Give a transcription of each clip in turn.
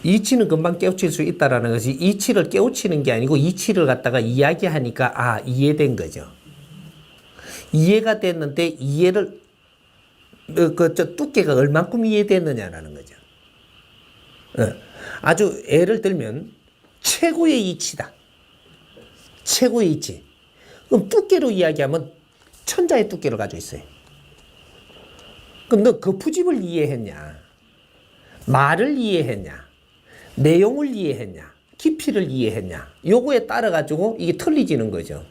이치는 금방 깨우칠 수 있다라는 것이 이치를 깨우치는 게 아니고 이치를 갖다가 이야기하니까 아 이해된 거죠. 이해가 됐는데 이해를 저 두께가 얼만큼 이해됐느냐라는 거죠. 아주 예를 들면 최고의 이치다. 최고의 이치. 그럼 두께로 이야기하면 천자의 두께를 가지고 있어요. 그럼 너 거푸집을 이해했냐? 말을 이해했냐? 내용을 이해했냐? 깊이를 이해했냐? 요거에 따라 가지고 이게 틀리지는 거죠.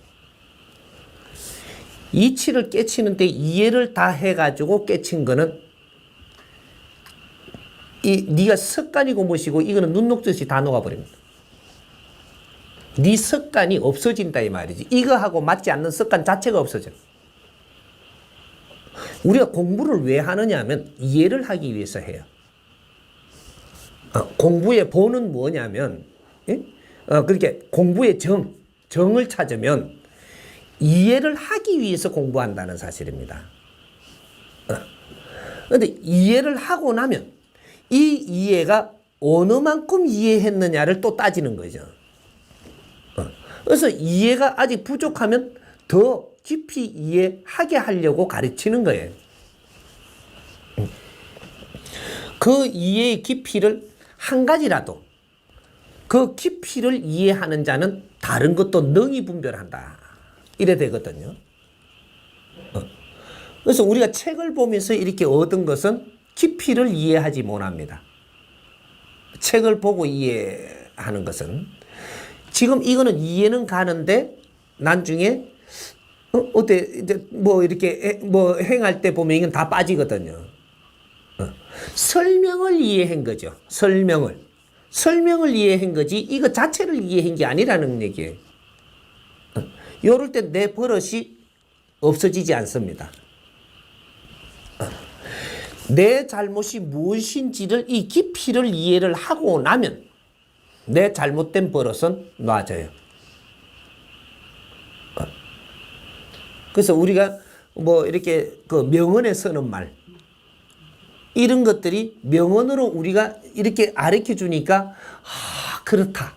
이치를 깨치는데 이해를 다 해가지고 깨친 거는 네가 습관이고 뭐시고 이거는 눈 녹듯이 다 녹아버립니다. 네 습관이 없어진다 이 말이지. 이거하고 맞지 않는 습관 자체가 없어져. 우리가 공부를 왜 하느냐 하면 이해를 하기 위해서 해요. 공부의 본은 뭐냐면 그렇게 공부의 정을 찾으면 이해를 하기 위해서 공부한다는 사실입니다. 그런데 이해를 하고 나면 이 이해가 어느 만큼 이해했느냐를 또 따지는 거죠. 그래서 이해가 아직 부족하면 더 깊이 이해하게 하려고 가르치는 거예요. 그 이해의 깊이를 한 가지라도 그 깊이를 이해하는 자는 다른 것도 능히 분별한다. 이래 되거든요. 그래서 우리가 책을 보면서 이렇게 얻은 것은 깊이를 이해하지 못합니다. 책을 보고 이해하는 것은 지금 이거는 이해는 가는데 나중에 어때 이제 뭐 이렇게 뭐 행할 때 보면 이건 다 빠지거든요. 설명을 이해한 거죠. 설명을 이해한 거지 이거 자체를 이해한 게 아니라는 얘기예요. 이럴 때 내 버릇이 없어지지 않습니다. 내 잘못이 무엇인지를 이 깊이를 이해를 하고 나면 내 잘못된 버릇은 놔져요. 그래서 우리가 뭐 이렇게 그 명언에 쓰는 말 이런 것들이 명언으로 우리가 이렇게 가르쳐 주니까 아 그렇다.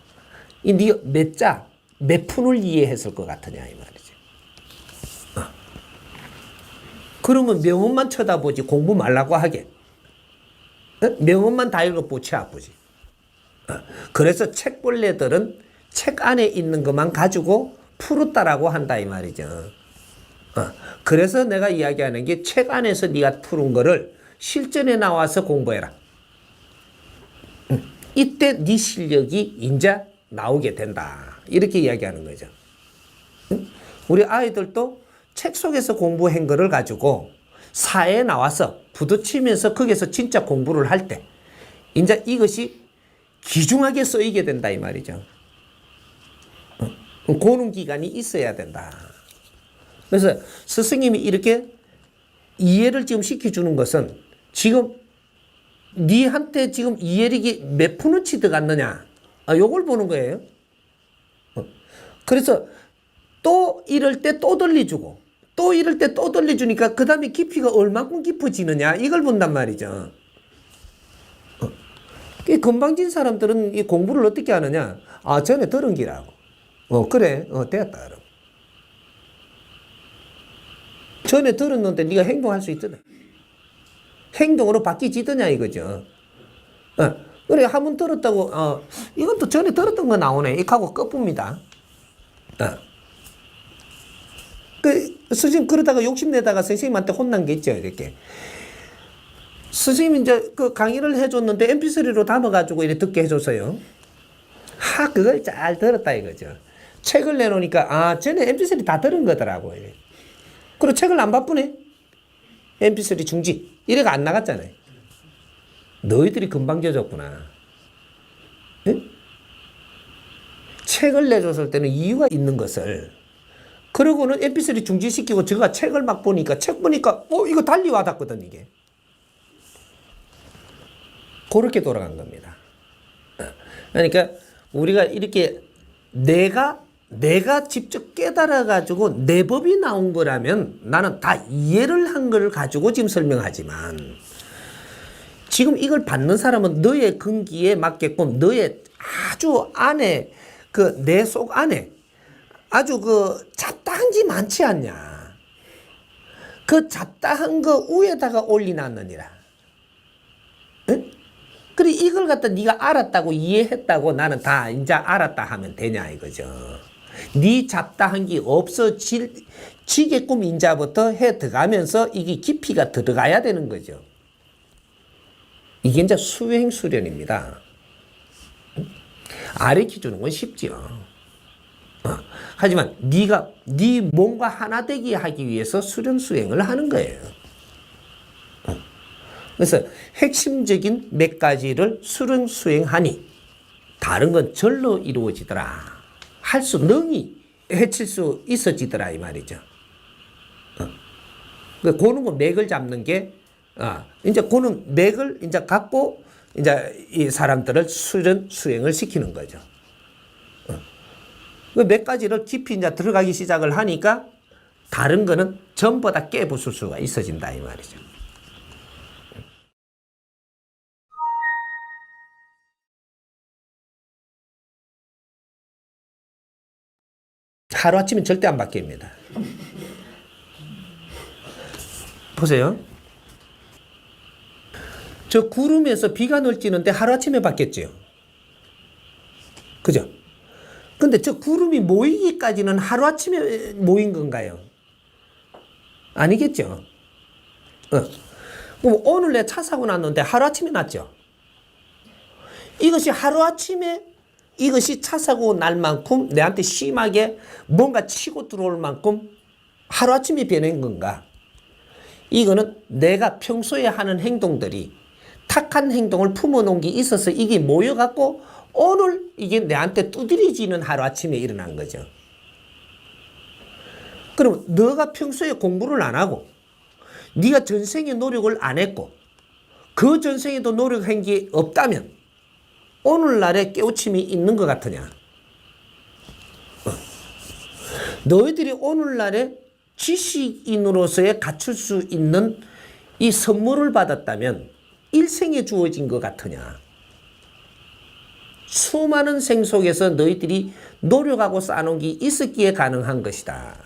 이 네가 몇 푼을 이해했을 것 같으냐 이 말이죠. 그러면 명언만 쳐다보지 공부 말라고 하게. 명언만 다 읽어보고 치 아프지. 그래서 책벌레들은 책 안에 있는 것만 가지고 풀었다라고 한다 이 말이죠. 그래서 내가 이야기하는 게 책 안에서 네가 푸른 거를 실전에 나와서 공부해라. 이때 네 실력이 이제 나오게 된다. 이렇게 이야기하는 거죠. 우리 아이들도 책 속에서 공부한 거를 가지고 사회에 나와서 부딪히면서 거기서 진짜 공부를 할 때 이제 이것이 귀중하게 쓰이게 된다 이 말이죠. 고는 기간이 있어야 된다. 그래서 스승님이 이렇게 이해를 지금 시켜주는 것은 지금 니한테 지금 이해력이 몇 푼어치 들어갔느냐 요걸 보는 거예요. 그래서 또 이럴 때 또 들려주고 또 이럴 때 또 들려주니까 그 다음에 깊이가 얼마큼 깊어지느냐 이걸 본단 말이죠. 건방진 사람들은 이 공부를 어떻게 하느냐 전에 들은 기라고 그래 되었다 그럼. 전에 들었는데 네가 행동할 수 있더냐 행동으로 바뀌지더냐 이거죠. 그래 한번 들었다고 이건 또 전에 들었던 거 나오네 이렇게 하고 끝봅니다. 선생님 그러다가 욕심내다가 선생님한테 혼난 게 있죠 이렇게. 선생님이 이제 그 강의를 해줬는데 mp3로 담아가지고 이렇게 듣게 해줬어요. 그걸 잘 들었다 이거죠. 책을 내놓으니까 쟤네 mp3 다 들은 거더라고. 그리고 책을 안 바쁘네. mp3 중지 이래가 안 나갔잖아요. 너희들이 금방 져졌구나. 응? 책을 내줬을 때는 이유가 있는 것을 그러고는 mp3 중지시키고 제가 책을 막 보니까 책 보니까 이거 달리 와닿거든 이게. 그렇게 돌아간 겁니다. 그러니까 우리가 이렇게 내가 직접 깨달아가지고 내 법이 나온 거라면 나는 다 이해를 한 걸 가지고 지금 설명하지만 지금 이걸 받는 사람은 너의 근기에 맞게끔 너의 아주 안에 그 내 속 안에 아주 그 잡다한 게 많지 않냐. 그 잡다한 거 위에다가 올리놨느니라. 응? 그래 이걸 갖다 네가 알았다고 이해했다고 나는 다 이제 알았다 하면 되냐 이거죠. 네 잡다한 게 없어지게끔 인자부터 해 들어가면서 이게 깊이가 들어가야 되는 거죠. 이게 이제 수행 수련입니다. 가르쳐 주는 건 쉽지요. 하지만 네가 네 몸과 하나 되게 하기 위해서 수련 수행을 하는 거예요. 그래서 핵심적인 몇 가지를 수련 수행하니 다른 건 절로 이루어지더라. 할 수 능히 해칠 수 있어지더라 이 말이죠. 그는 거 맥을 잡는 게 이제 그는 맥을 이제 갖고 이제 이 사람들을 수련 수행을 시키는 거죠. 그 몇 가지를 깊이 이제 들어가기 시작을 하니까 다른 거는 전부 다 깨부술 수가 있어진다 이 말이죠. 하루아침에 절대 안 바뀝니다. 보세요. 저 구름에서 비가 내리는데 하루아침에 바뀌었죠. 그죠? 근데 저 구름이 모이기까지는 하루아침에 모인 건가요? 아니겠죠. 그럼 오늘 내 차 사고 났는데 하루아침에 났죠. 이것이 하루아침에 이것이 차 사고 날 만큼 내한테 심하게 뭔가 치고 들어올 만큼 하루아침에 변한 건가? 이거는 내가 평소에 하는 행동들이 탁한 행동을 품어놓은 게 있어서 이게 모여갖고 오늘 이게 내한테 두드려지는 하루아침에 일어난 거죠. 그럼 너가 평소에 공부를 안 하고 네가 전생에 노력을 안 했고 그 전생에도 노력한 게 없다면 오늘날에 깨우침이 있는 것 같으냐? 너희들이 오늘날에 지식인으로서의 갖출 수 있는 이 선물을 받았다면 일생에 주어진 것 같으냐? 수많은 생 속에서 너희들이 노력하고 쌓아놓은 게 있었기에 가능한 것이다.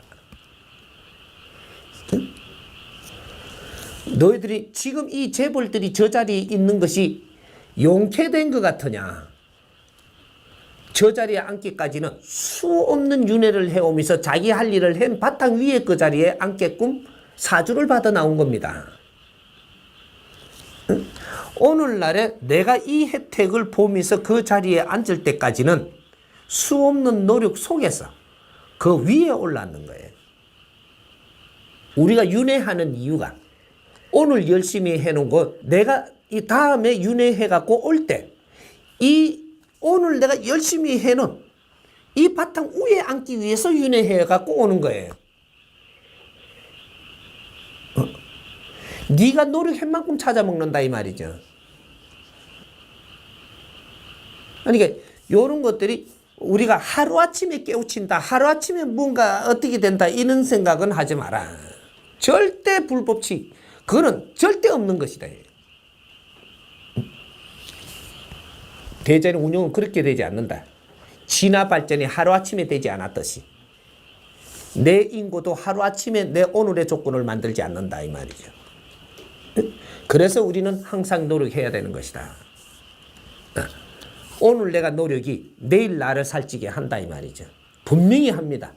응? 너희들이 지금 이 재벌들이 저 자리에 있는 것이 용케된 것 같으냐? 저 자리에 앉기까지는 수 없는 윤회를 해오면서 자기 할 일을 한 바탕 위에 그 자리에 앉게끔 사주를 받아 나온 겁니다. 응? 오늘날에 내가 이 혜택을 보면서 그 자리에 앉을 때까지는 수 없는 노력 속에서 그 위에 올랐는 거예요. 우리가 윤회하는 이유가 오늘 열심히 해놓은 거 내가 이 다음에 윤회해갖고 올 때 이 오늘 내가 열심히 해놓은 이 바탕 위에 앉기 위해서 윤회해갖고 오는 거예요. 네가 노력한 만큼 찾아먹는다 이 말이죠. 그러니까 이런 것들이 우리가 하루아침에 깨우친다, 하루아침에 뭔가 어떻게 된다 이런 생각은 하지 마라. 절대 불법치 그거는 절대 없는 것이다. 대전의 운영은 그렇게 되지 않는다. 진화 발전이 하루아침에 되지 않았듯이 내 인고도 하루아침에 내 오늘의 조건을 만들지 않는다 이 말이죠. 그래서 우리는 항상 노력해야 되는 것이다. 오늘 내가 노력이 내일 나를 살찌게 한다 이 말이죠. 분명히 합니다.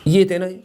이해되나요?